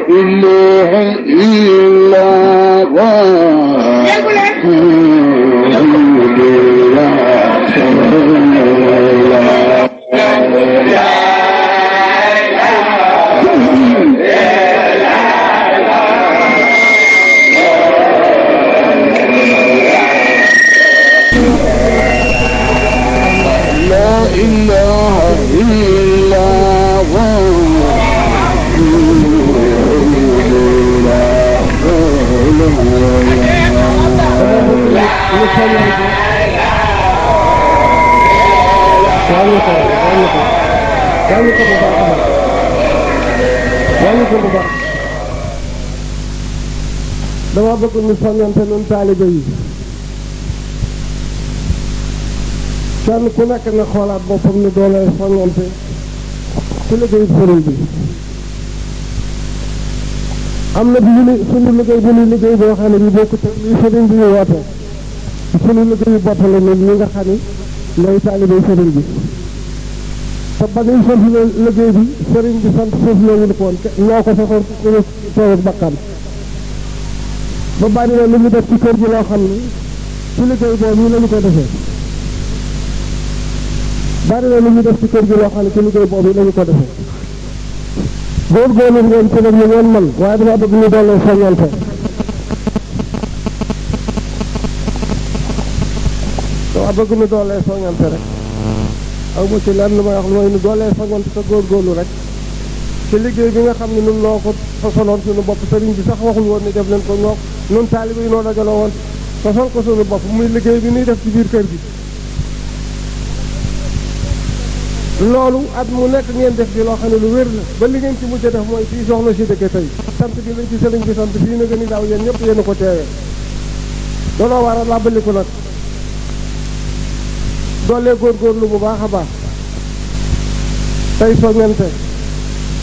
إله إلا dama bëgg ñu soññante nun taalibe yi kenn ku nekk na xoolaat boppam ni doole soññante ci liggéey sëriñ bi am na bi ñu suñu liggéey bu ñu liggéey boo xam ne bi bokkut ak li sëriñ bi woote suñu liggéeyu bopp la ñun ñi nga xam ne ñooy taalibe sëriñ bi te ba ñuy sant liggéey bi sëriñ bi sant suuf ñoo ñu ko woon ñoo ko soxoon suñu toog bakkan ba bari na lu ñu def ci kër gi loo xam ne ci liggéey boobu ñu lañu ko defee bari na lu ñu def ci kër gi loo xam ne ci liggéey boobu lañu ko defee góorgóorlu ngeen ci nag ñu ngeen man waaye dama bëgg ñu dollee soññante dama bëgg ñu dollee soññante rek aw ma ci lenn lu may wax lu may ñu dollee soññante te góorgóorlu rek ci liggéey bi nga xam ne nun noo ko fasaloon suñu bopp sëriñ bi sax waxul woon ni def leen ko ñoo nun taalibe yi noo dajaloo woon fasal ko suñu bopp muy liggéey bi nuy def ci biir kër gi loolu at mu nekk ngeen def ci loo xam ne lu wér la ba li ngeen ci mujj def mooy fii soxna si dëkk tey sant gi lañ ci sëriñ bi sant fii na gën i daaw yéen ñëpp yéen a ko teewee looloo war a làbbaliku nag doolee góorgóorlu bu baax a baax tey soññante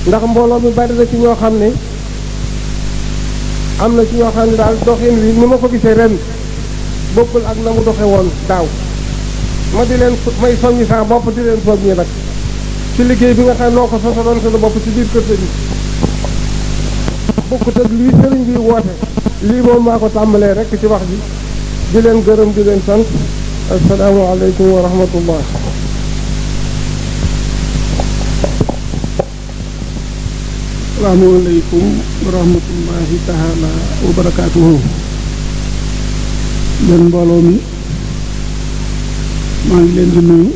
ndax mbooloo mi bari na ci ñoo xam ne am na ci ñoo xam ne daal doxin wi ni ma ko gisee ren bokkul ak na mu doxe woon daaw ma di leen may soññi saa bopp di leen soññi nag ci liggéey bi nga xam ne noo ko sosaloon suñu bopp ci biir kër sëriñ bokkut ak lii sëriñ bi woote lii moom maa ko tàmbalee rek ci wax ji di leen gërëm di leen sant asalaamaaleykum wa rahmatullah asalaamaaleykum wa rahmatullahi taala wa barakaatuhu yéen mbooloo mi maa ngi leen di nuyu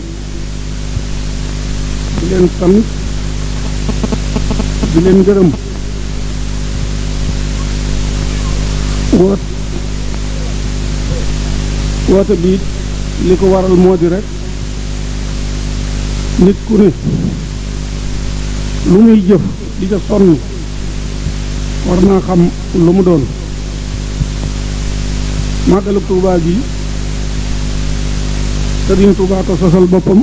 di leen sant di leen gërëm woote bi li ko waral moo di rek nit ku ne lu muy jëf di ca sonn war naa xam lu mu doon màggalu Tuubaa gi Sëriñ Tuubaa ko sosal boppam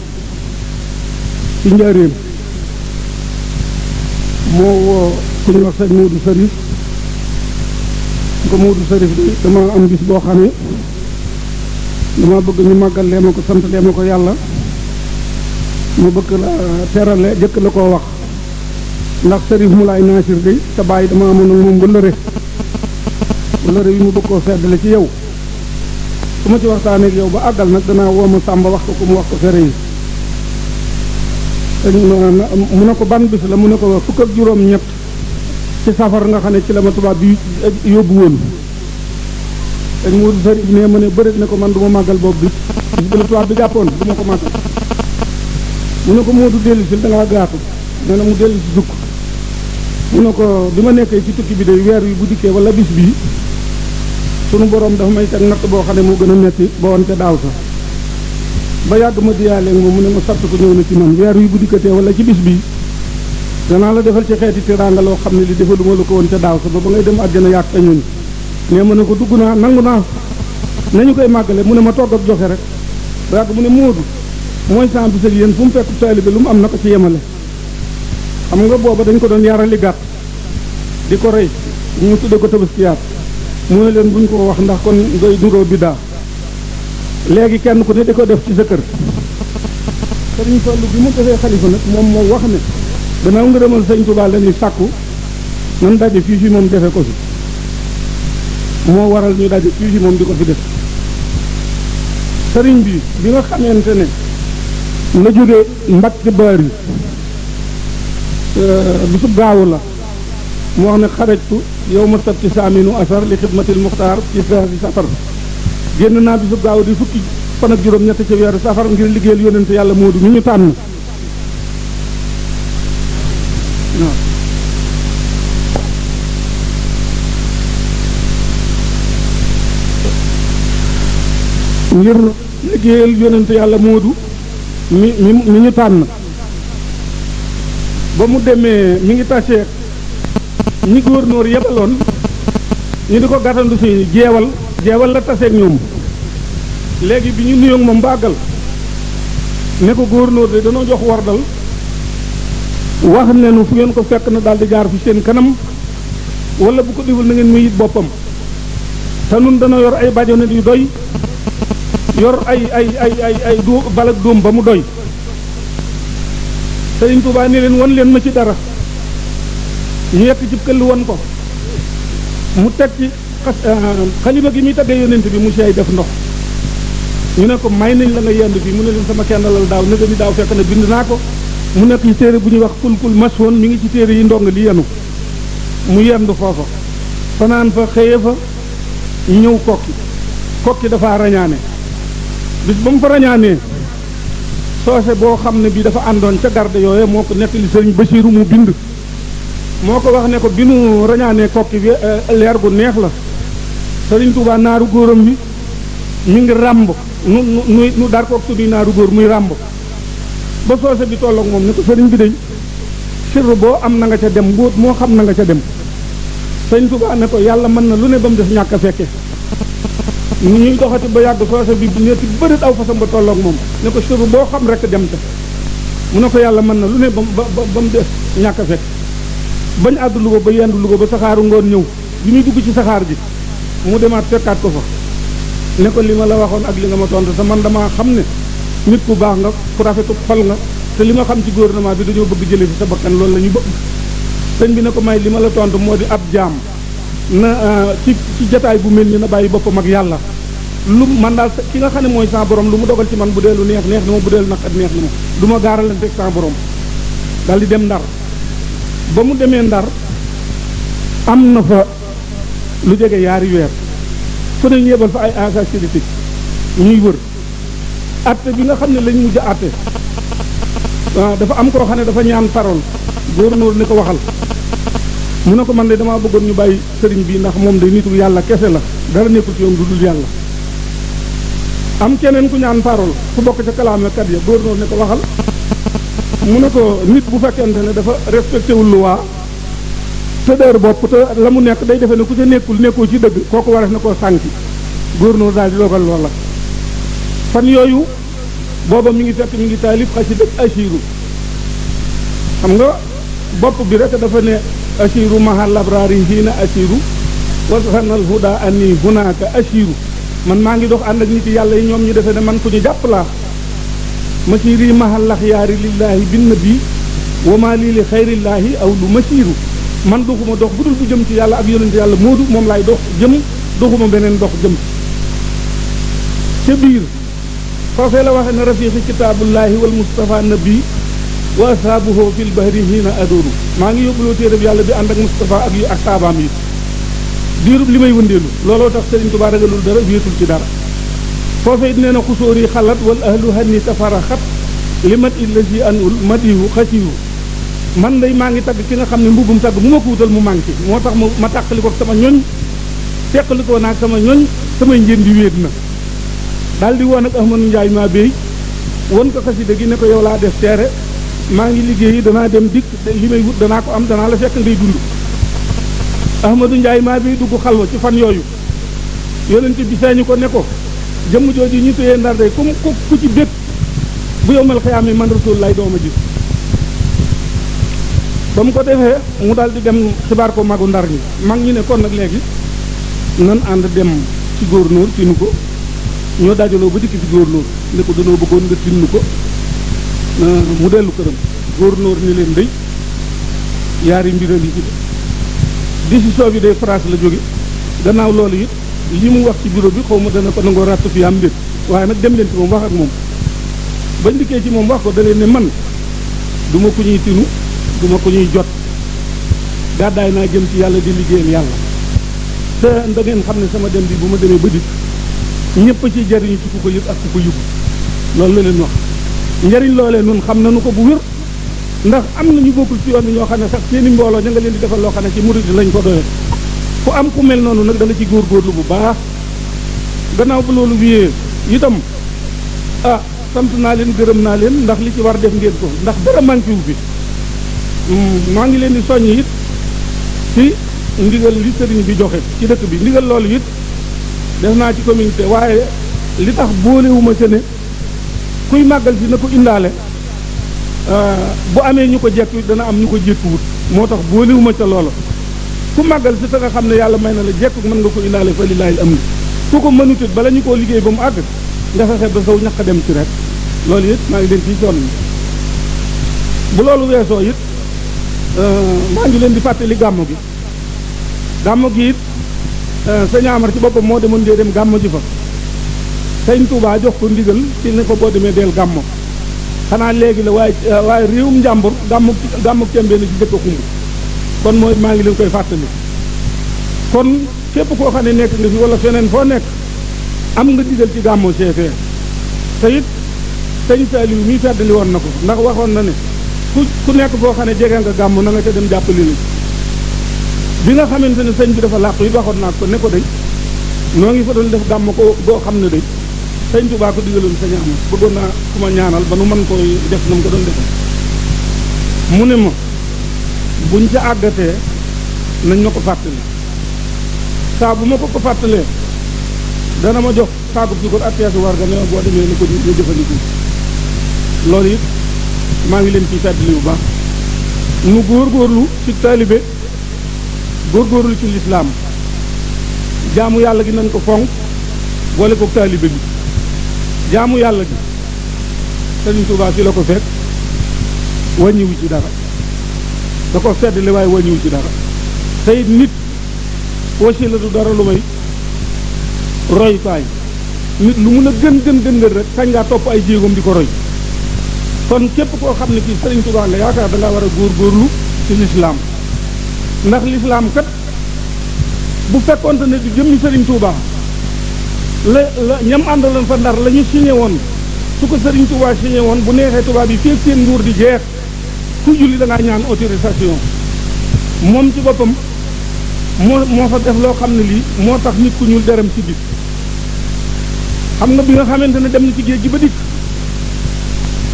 ci njaaréem moo woo ku ñu wax sëñ Moodu Sarif ko Moodu Sarif de dama am bis boo xam ne dama bëgg ñu màggal lee ma ko sant lee ma ko yàlla mu bëgg la terale jëkk la koo wax ndax Sarif Moulay Nasir de te bàyyi dama amoon ak moom wëllëre bi mu bëgg koo seddale ci yow su ma ci waxtaanee ak yow ba àggal nag danaa woo ma Sàmba wax ko ku mu wax ko fere yi mu ne ko ban bis la mu ne ko fukk ak juróom ñett ci safar nga xam ne ci la ma tubaab bi yóbbu woon dañ mu sëriñ ne ma ne bëri ne ko man du ma màggal boobu bis bi la tubaab bi jàppoon du ma ko màggal mu ne ko moo du dellu si da ngaa gaatu nee na mu dellu si sukk mu ne ko bi ma nekkee ci tukki bi de weer wi bu dikkee wala bis bii sunu borom dafa may teg natt boo xam ne moo gën a metti ba woon ca daaw sax ba yàgg ma diyaale moom mu ne ma satt ko ñëw na ci man weer wi bu dikkatee wala ci bis bii danaa la defal ci xeeti teraanga loo xam ne li defaluma la ko woon ca daaw sax ba ngay dem àjjana yàgg te ñun mais mu ne ko dugg naa nangu naa nañu koy màggale mu ne ma togg ak joxe rek ba yàgg mu ne Moodu mooy sant bi sëg yéen fu mu fekk taalibe lu mu am na ko ci yemale xam nga booba dañ ko doon yarali gàtt di ko rey ñu tudde ko tabaskiyaat mu ne leen buñ ko wax ndax kon ngay nuroo biddaa léegi kenn ku ne di ko def ci sa kër sëriñ Fallu bi mu defee xalifa nag moom moo wax ne gannaaw ngërëmal sëñ Tuubaa la ñuy sàkku nan daje fii fi moom defe ko fi moo waral ñu daje fii fi moom di ko fi def sëriñ bi bi nga xamante ne la jóge Mbàkke Baari bisub gaawu la mu wax ne xarajtu yow ma sabti saaminu asar li xidmatil muxtaar ci saasi safar génn naa bisub gaawu di fukki fan ak juróom ñett ci weeru safar ngir liggéeyal yónnente yàlla Moodu mi ñu tànn ngir liggéeyal yónnente yàlla Moodu mi ñu tànn ba mu demee mi ngi taseeg ñi gouverneur yebaloon ñu di ko gàttandu si jeewal la taseeg ñoom léegi bi ñu nuyoog moom bàggal ne ko gouverneur de danoo jox wardal wax ne nu fu ngeen ko fekk na daal di jaar fi seen kanam wala bu ko deful na ngeen muy it boppam te nun dana yor ay bajonet yu doy yor ay du balak dóom ba mu doy Sëriñ Tuubaa ni leen wan leen ma ci dara ñu yekk ci këll won ko mu teg ci xalima gi muy taggee yonent bi mu seey def ndox ñu ne ko may nañ la nga yendu bi mu ne leen sama kendalal daaw nëga ni daaw fekk na bind naa ko mu nekk ci téere bu ñuy wax kulkul masoon mi ngi ci téere yi ndong li yenu mu yendu foofa fanaan fa xëye fa ñëw kokki dafa rañaane bis ba mu fa rañaanee soose boo xam ne bi dafa àndoon ca garde yooye moo ko nekk li sëriñ Basiiru mu bind moo ko wax ne ko bi nu rañaanee kokki bi leer gu neex la sëriñ Tuubaa naaru góoram bi ñu ngi ràmb nu dar koog suñuy naaru góor muy ràmb ba soose bi tolloog moom ne ko sëriñ bi day sirru boo am na nga ca dem mbóot moo xam na nga ca dem sëriñ Tuubaa ne ko yàlla mën na lu ne ba mu def ñàkk a fekke ñuy doxati ba yàgg soose bi nekk bërit aw fasam ba tolloog moom ne ko sirru boo xam rek dem te mu ne ko yàlla mën na lu ne ba mu def ñàkk a fekk bañ àddu Luga ba yendu Luga ba saxaaru ngoon ñëw bi muy dugg ci saxaar ji mu demaat fekkaat ko fa ne ko li ma la waxoon ak li nga ma tontu te man damaa xam ne nit ku baax nga ku rafetu xol nga te li ma xam ci gouvernement bi dañoo bëgg jële fi sa bakkan loolu la ñu bëgg sëñ bi ne ko may li ma la tontu moo di ab jaam na ci jataay bu mel ni na bàyyi boppam ak yàlla lu man daal ki nga xam ne mooy sa borom lu mu dogal ci man bu dee lu neex na ma bu dee lu naqat neex na ma du ma gaaralante ak sa borom daal di dem Ndar ba mu demee Ndar am na fa lu jege yaari weer fu ne ñu yebal fa ay agents politiques ñuy wër atte bi nga xam ne lañ mujj a atte dafa am koo xam ne dafa ñaan parole gouverneur ne ko waxal mu ne ko man de damaa bëggoon ñu bàyyi sëriñ bi ndax moom day nitu yàlla kese la dara nekkul ci yoon du dul yàlla am keneen ku ñaan parole ku bokk ca kalaamekat ya gouverneur ne ko waxal mu ne ko nit bu fekkente ne dafa respecté wul loi te dër bopp te la mu nekk day defe ne ku ca nekkoo ci dëgg kooku wareef na koo sànki gouverneur daal di dogal loola fan yooyu booba mi ngi fekk mi ngi taalif xasida asiru xam nga bopp bi rek dafa ne asiru mahal labrari hiina asiru wasanal huda anni hunaka asiru man maa ngi dox ànd ak nit yàlla yi ñoom ñu defe ne man ku ñu jàpp laa masiri mahal laxyaari lillahi bin nabi wa ma lii li xayrillaahi aw lu masiru man doxuma dox bu dul bu jëm ci yàlla ak yonente yàlla Moodu moom laay dox jëm doxuma beneen dox jëm ca biir foofee la waxee ne rafiqi kitaabullahi wal mustafa nabi wa asaabuhu fil bahri hiina adooru maa ngi yóbbuloo téereb yàlla bi ànd ak Mustafa ak yu ak saabaam yi diirub li may wëndeelu looloo tax Sëriñ Tuubaa ragalul dara wéetul ci dara foofee it nee na xusóor yi xalat wal ahlu hanni tafaraxat li mat illa si anul madihu xasiru man day maa ngi tagg ki nga xam ne mbubum tagg mu ma ko wutal mu manqué moo tax ma tàqali ko sama ñoñ teqali ko naag sama ñoñ samay njën di wéet na daal di woon ak Ahmadou Ndiaye maa béy won ko xasida gi ne ko yow laa def teere maa ngi liggéeyi danaa dem dikk li may wut danaa ko am danaa la fekk ngay dund Ahmadou Ndiaye maa béy dugg xalwa ci fan yooyu yonente bi feeñu ko ne ko jëmm jooju ñu téyee Ndar day ku ci bég bu yowmal xiyaam man rasul lay dooma gis ba mu ko defee mu daal di dem xibaar ko magu Ndar ñi mag ñi ne kon nag léegi nan ànd dem ci góornóor tinu ko ñoo dajaloo ba dikk ci góornóor ne ko danoo bëggoon nga tinnu ko mu dellu këram góornóor ni leen day yaari mbir a ngi ci décision bi day France la jóge gannaaw loolu it li mu wax ci bureau bi xaw ma dana ko nangoo ràtt fi am mbir waaye nag dem leen ci moom wax ak moom bañ dikkee ci moom wax ko da leen ne man du ma ko ñuy tinu du ma ko ñuy jot gàddaay naa jëm ci yàlla di liggéeyal yàlla te da ngeen xam ne sama dem bi bu ma demee ba dikk ñëpp ci jariñu ci ku ko yëg ak ku ko yëgu loolu la leen wax njariñ loolee nun xam nañu ko bu wér ndax am na ñu bokkul ci yoon bi ñoo xam ne sax seeni mbooloo ña nga leen di defal loo xam ne ci murid lañ ko doyee fu am ku mel noonu nag da nga ci góorgóorlu bu baax gannaaw ba loolu wiyee itam ah sant naa leen gërëm naa leen ndax li ci war def ngeen ko ndax dara manqué wu fi maa ngi leen di soññ it ci ndigal li sëriñ bi joxe ci dëkk bi ndigal loolu it def naa ci communauté waaye li tax boolewuma ca ne kuy màggal si na ko indaale bu amee ñu ko jekku dana am ñu ko jékkuwut moo tax boolewuma ca loola ku màggal si te nga xam ne yàlla may na la jekku mën nga ko indaale fa lillaahil amri ku ko mënutit bala ñu koo liggéey ba mu àgg nga fexe ba saw ñaq dem ci rek loolu it maa ngi leen ciy sonn bu loolu weesoo it maa ngi leen di fàttali gàmmu gi it sëñ Amar ci boppam moo demoon dee dem gàmmu ji fa sëñ Touba jox ko ndigal ci ne ko boo demee del gàmmu xanaa léegi la waaye réewum njàmbur gàmmu cembee na ci jëkk a xumb kon mooy maa ngi leen koy fàttali kon képp koo xam ne nekk nga fi wala feneen foo nekk am nga digal ci gàmmu seefee te it sëñ Saliou mii feddali woon na ko ndax waxoon na ne ku nekk foo xam ne jege nga gàmmu na nga ca dem jàppali ni bi nga xamante ne sëñ bi dafa làqu it waxoon naa ko ne ko day noo ngi fa doon def gàmm ko goo xam ne day sëñ Tuubaa ko digaloon sëñ Ahmad bëggoon naa ku ma ñaanal ba nu mën koy def na mu ko doon defe mu ne ma buñ ca àggatee nañ ma ko fàttali saa bu ma ko fàttalee dana ma jox saaku bi ko atteesu war ga ne boo demee ni ko ñu jëfandiku loolu it maa ngi leen ciy fàttali bu baax nu góorgóorlu ci taalibe góorgóorlu ci lislaam jaamu yàlla gi nañ ko fonk boole ko taalibe gi jaamu yàlla gi Sëriñ Tuubaa fi la ko fekk wàññiwu ci dara da ko feddali waaye wàññiwu ci dara te it nit wasila du dara lu may royukaay nit lu mun a gën rek kañ ngaa topp ay jéegoom di ko roy kon képp koo xam ne kii Sëriñ Tuubaa nga yaakaar da ngaa war a góorgóorlu ci lislaam ndax lislaam kat bu fekkoonte ne di jëmmi Sëriñ Tuubaa la ñam àndaloon fa Ndar la ñu signé woon su ko Sëriñ Tuubaa signé woon bu neexee tubaab yi féeg seen nguur di jeex ku julli da ngaa ñaan autorisation moom ci boppam moo fa def loo xam ne lii moo tax nit ku ñuul derem ci gis xam nga bi nga xamante ne dem na ci géej gi ba dikk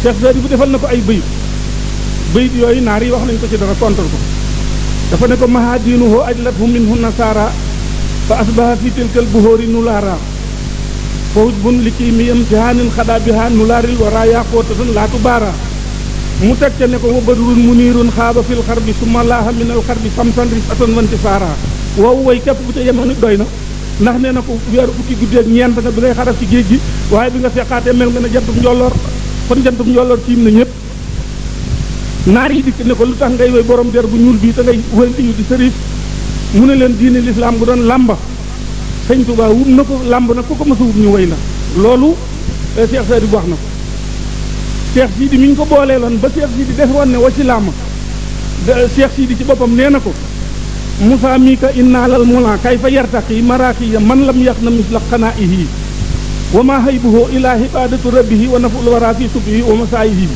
Cheikh Sadi bu defal na ko ay bayit yooyu naar yi wax nañ ko ci dara contre ko dafa ne ko mahadinuhu ajlathum minhu nasara fa asbaha fi tilkal buhóori nulaara fawj bun li kii mi yam tihaanin xadaa biha nulaaril wara yaqootatan laatu baara mu teg ca ne ko wa badrun munirun xaaba fil xarbi summa laaha min al xarbi samsan risatan wanti saara wow way képp bu ca yemoon it doy na ndax nee na ko weeru fukki guddeeg ñeent nga bi ngay xaraf ci géej gi waaye bi nga feqaatee mel nga ne jantub njolloor kon jantub njolloor tiim na ñëpp naar yi dikk ne ko lu tax ngay woy borom der bu ñuul bii te ngay wël yu di sërif mu ne leen diine lislaam bu doon làmba sëñ Tuubaa wut na ko làmb nag ku ko mës a wut ñu way la loolu Cheikh Sadi bu wax na ko Cheikh Sidi mi ñu ko booleeloon ba Cheikh Sidi def woon ne wa ci làmb Cheikh Sidi ci boppam nee na ko Moussa mii ka innaalal mula kay fa yartaqi maraakiya man lam yax na misla xanaa'ihi wa ma haybuhu ila ibadatu rabbihi wa naful wara fi subhi wa masaayihi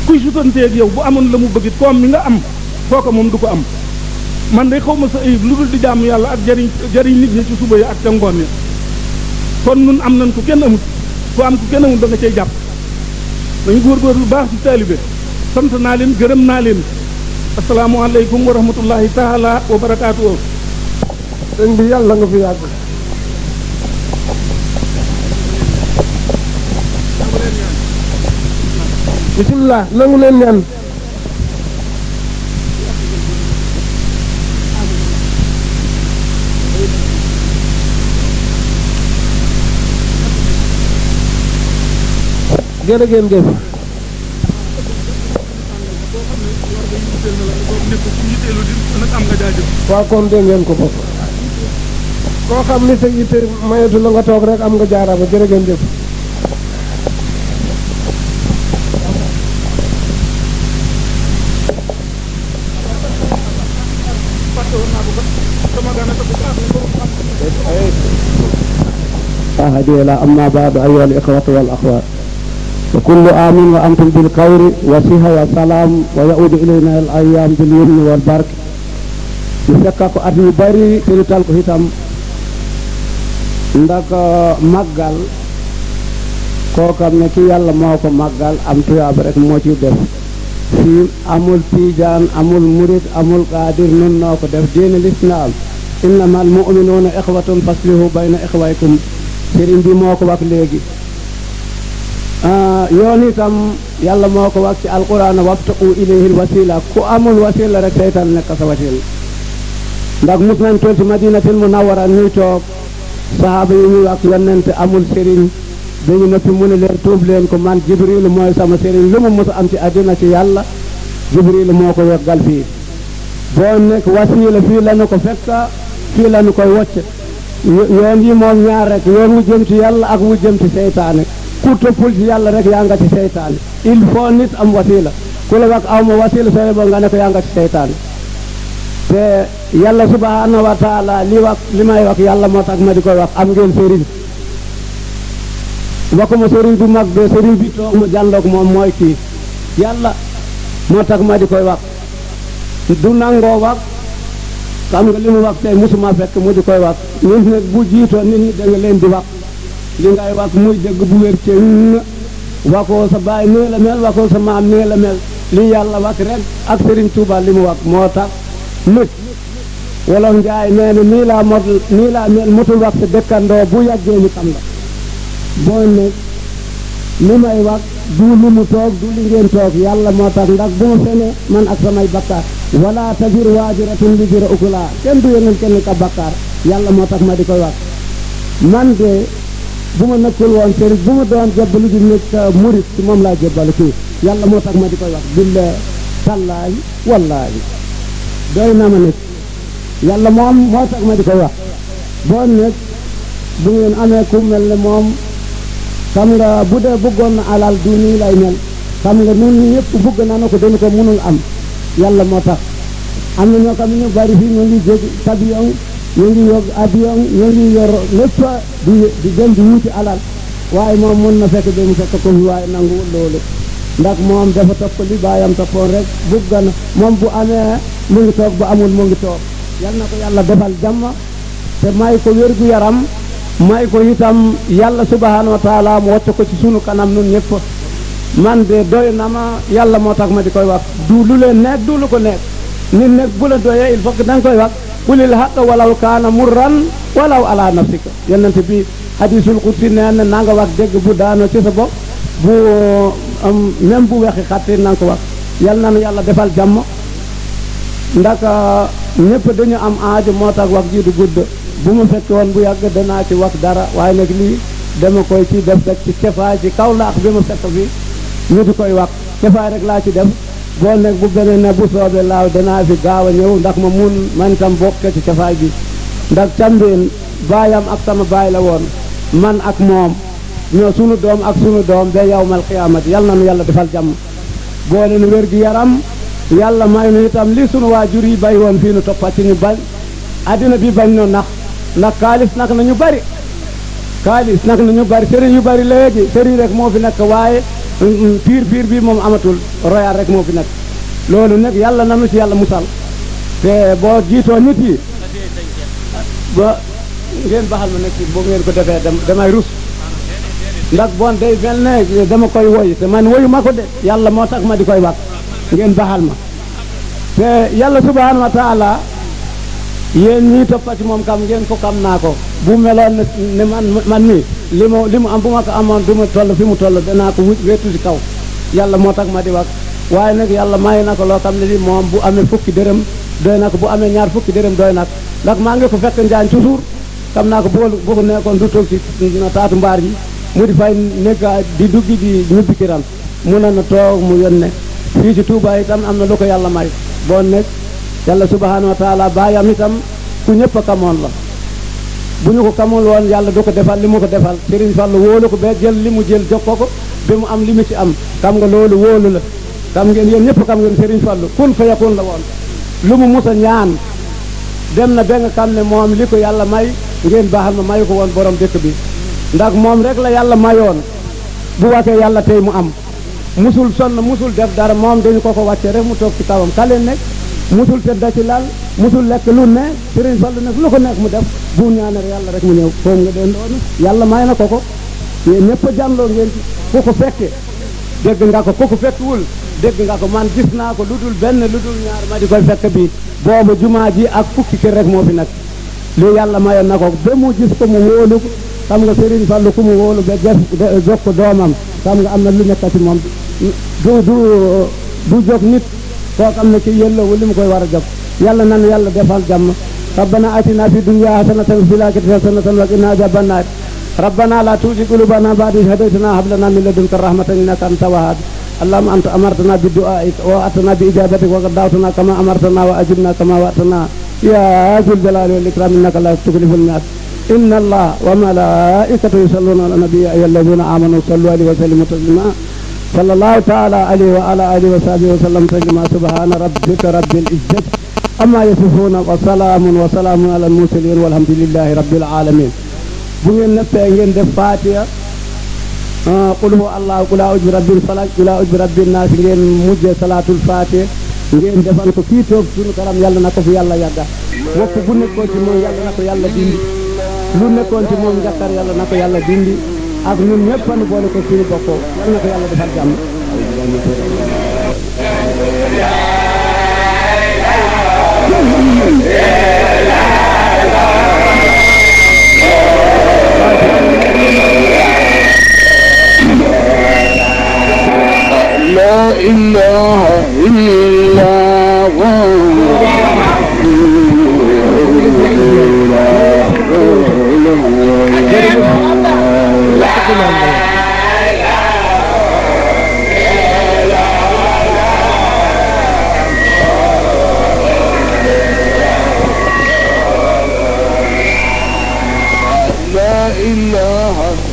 kuy sutanteeg yow bu amoon la mu bëggit koom mi nga am kooka moom du ko am man de xaw ma sa ayib lu dul di jaamu yàlla ak jariñ nit ñi ci suba yi ak ca ngoon ya kon nun am nañ ko kenn amut ku am ko kenn amut da nga cay jàpp dañu góorgóor lu baax ci taalibe sant naa leen gërëm naa leen asalaamaaleykum wa rahmatullahi taala wa barakaatu. sëñ bi yàlla nga fi yàgg. bisimilah nangu leen ñaan. jërë ngeen jëf. nekk ku yiteelu di nag am nga waaw kon dégg ngeen ko bopp koo xam ni sa yitte mayatu la nga toog rek am nga jaaraama jërë ngeen jëf أهدي إلى أما بعد أيها الإخوة والأخوات وكل آمن وأنتم بالخير وصحة وسلام ويعود إلينا الأيام باليمن والبركة نفكك أتني بري تلتال ko itam ndax màggal koo xam ne ki yàlla moo ko màggal am tuyaab rek moo ci def fii amul tiijaan amul murit amul qaadir nun noo ko def diine lislaam innamal mu'minuuna ixwatun faslihu bayna ixwaykum sëriñ bi moo ko wax léegi yoon itam yàlla moo ko wax ci alquran wabtaqu ilayhi wasila ku amul wasila rek seytaan nekk sa wasila ndax mus nañ tool ci madinatil munawwara ñuy toog sahaaba yi ñuy wax yonente amul sëriñ dañu noppi mu ne leen tuub leen ko man jibril mooy sama sëriñ lu mu mos a am ci àddina ci yàlla jibril moo ko weggal fii boo nekk wasila fii lañu ko fekka fii lañu koy wocc yoon yi moom ñaar rek yoon wu jëm ci yàlla ak wu jëm ci seytaane ku toppul ci yàlla rek yaa nga ci seytaane il faut nit am wasila ku la wax aw ma wasila sooy bo nga ne ko yaa nga ci seytaane te yàlla subhanahu wa taala li may wax yàlla moo tax ma di koy wax am ngeen sëriñ waxuma sëriñ bu mag de sëriñ bi toog mu jàndoog moom mooy kii yàlla moo tax ma di koy wax du nangoo wax xam nga li mu wax tey musuma fekk mu di koy wax nit nag bu jiitoo nit ñi da nga leen di wax li ngay wax muy dëgg bu wér ci waxoo sa baay nee la mel waxoo sa maam nee la mel li yàlla wax rek ak Sëriñ Tuuba li mu wax moo tax nit wolof njaay nee na nii laa mel motul wax sa dëkkandoo bu yàggee ñu xam la boo nekk li may wax du lu mu toog du li ngeen toog yàlla moo tax ndax bu ma fene man ak samay bakkaar wala tazir waajiratun wizra ukhraa kenn du yeneen kenn ka bakkaar yàlla moo tax ma di koy wax man de bu ma nekkul woon sëriñ bu ma doon jébbalu di nekk murit ci moom laa jébbalu kii yàlla moo tax ma di koy wax billa tallaahi wallaahi doy na ma nekk yàlla moom moo tax ma di koy wax boo nekk bu ngeen amee ku mel ne moom xam nga bu dee bëggoon na alal du nii lay mel xam nga nun ñëpp bëgg na ko dañu ko mënul am yàlla moo tax am na ñoo xam ne ñu bari fii ñu ngi jóg avion ñu ngi yóbbu avion ñu ngi yor lépp di dem di wuti alal waaye moom mën na fekk dem fekk ko fi waaye nanguwul loolu ndax moom dafa topp li baayam toppoon rek bëgg na moom bu amee mu ngi toog bu amul mu ngi toog yal na ko yàlla defal jàmm te may ko wér gu yaram may ko itam yàlla subhanahu wa taala mu wacc ko ci sunu kanam nun ñëpp man de doy na ma yàlla moo tax ma di koy wax du lu leen nekk du lu ko nekk nit nekk bu la doyee il faut que da nga koy wax qulil haqq walaw kaana murran walaw ala nafsika yonent bi hadisul qudsi nee na nga wax dégg bu daanoo ci sa bopp bu même bu wexi xatti na nga ko wax yal na nu yàlla defal jàmm ndax ñëpp dañu am aajo moo tax wax ji du gudd bu ma fekk woon bu yàgg danaa ci wax dara waaye nag lii dama koy ci def rek ci kefaay ci kaw laax bi ma fekk fi ñu di koy wax kefaay rek laa ci def boo nekk bu beneen ne bu soobee laaw danaa fi gaaw a ñëw ndax ma mun man itam bokk ci kefaay bi ndax cambeen baayam ak sama baay la woon man ak moom ñoo sunu doom ak sunu doom ba yawmal qiyaamati yal na nu yàlla defal jàmm boole nu wér gi yaram yàlla may nu itam li sunu waajur yi bay woon fii nu toppa ci ñu bañ addina bi bañ no ndax xaalis nag na ñu bari xaalis nag na ñu bari sëriñ yu bari léegi sëriñ rek moo fi nekk waaye piir bi moom amatul royal rek moo fi nekk loolu nag yàlla nanu ci yàlla musal te boo jiitoo nit yi ba ngeen baxal ma nekk boo ngeen ko defee damay rus ndax bon day mel ne dama koy woy te man woyu ma ko de yàlla moo tax ma di koy wax ngeen baxal ma te yàlla subhanahu wa taala yéen ñii toppati moom kam ngeen ko kam naa ko bu meloon ne man mi li mu am bu ma ko amoon du ma toll fi mu toll danaa ko wéetu ci kaw yàlla moo tax ma di wax waaye nag yàlla may na ko loo xam ne li moom bu amee fukki dërëm doy na ko bu amee ñaar fukki dërëm doy na ko ndax maa ngi ko fekk njaañ toujours xam naa ko bu nekkoon du toog ci taatu mbaar yi mu di fay nekk di duggi di ñibbi kiram mu ne na toog mu yónnee fii ci Touba itam am na lu ko yàlla may boo nekk yàlla subhanahu wa taala baayam itam ku ñëpp a kamoon la bu ñu ko kamoon woon yàlla du ko defal li mu ko defal Serigne Fallou wóolu ko ba jël li mu jël jox ko ko ba mu am li mu ci am xam nga loolu wóolu la xam ngeen yéen ñëpp xam ngeen Serigne Fallou kun fa yakun la woon lu mu mus a ñaan dem na ba nga xam ne moom li ko yàlla may ngeen baaxal ma mayu ko woon borom dëkk bi ndax moom rek la yàlla mayoon bu waxee yàlla tey mu am musul sonn musul def dara moom dañu ko wàcce rek mu toog ci kawam kaleen nekk musul tëdda ci lal musul lekk lu ne Serigne Fallou nekk lu ko nekk mu def bu ñaanal yàlla rek mu ñëw foofu nga den doon yàlla may na ko yéen ñëpp a jànloo ngeen ci ku ko fekke dégg nga ko ku ko fekkwul dégg nga ko man gis naa ko lu dul benn lu dul ñaar ma di koy fekk bi boobu jumaa ji ak fukki kër rek moo fi nekk li yàlla mayoon na ko ba mu gis ko mu wóolu ko xam nga Serigne Fallou ku mu wóolu ba jox ko doomam xam nga am na lu nekk ci moom du jóg nit koo xam ne ci yelloo li mu koy war a jóg yàlla nan yàlla defal jàmm rabbana atina fi dunya hasanatan wa fil akhirati hasanatan wa qina adhaban nar rabbana la tuzigh qulubana ba'da idh hadaytana wa hab lana min ladunka rahmatan innaka antal wahhab اللهم أنت أمرتنا بدعائك وأتنا بإجابتك وقد دعوتنا كما أمرتنا وأجبنا كما وأتنا يا ذو الجلال والإكرام إنك لا تخلف الميعاد إن الله وملائكته يصلون على النبي يا أيها الذين آمنوا صلوا عليه وسلموا تسليما صلى الله تعالى عليه وعلى آله وصحبه وسلم تسليما سبحان ربك رب العزة أما يصفون وسلام على المرسلين والحمد لله رب العالمين bu ngeen neppee ngeen def Faatiha qul huwa allahu qul a'udhu bi rabbil falaq qul a'udhu bi rabbin nas ngeen mujjee salaatul Faatiha ngeen defal ko kii toog sunu karam yàlla na ko fi yàlla yàgga wokk bu nekkoon ci moom yàlla na ko yàlla dindi lu nekkoon ci moom njàkkar yàlla na ko yàlla dindi ak ñun ñëpp nu boole ko suñu bokkoo yàlla na ko yàlla defal jàmm لا إله إلا لا إله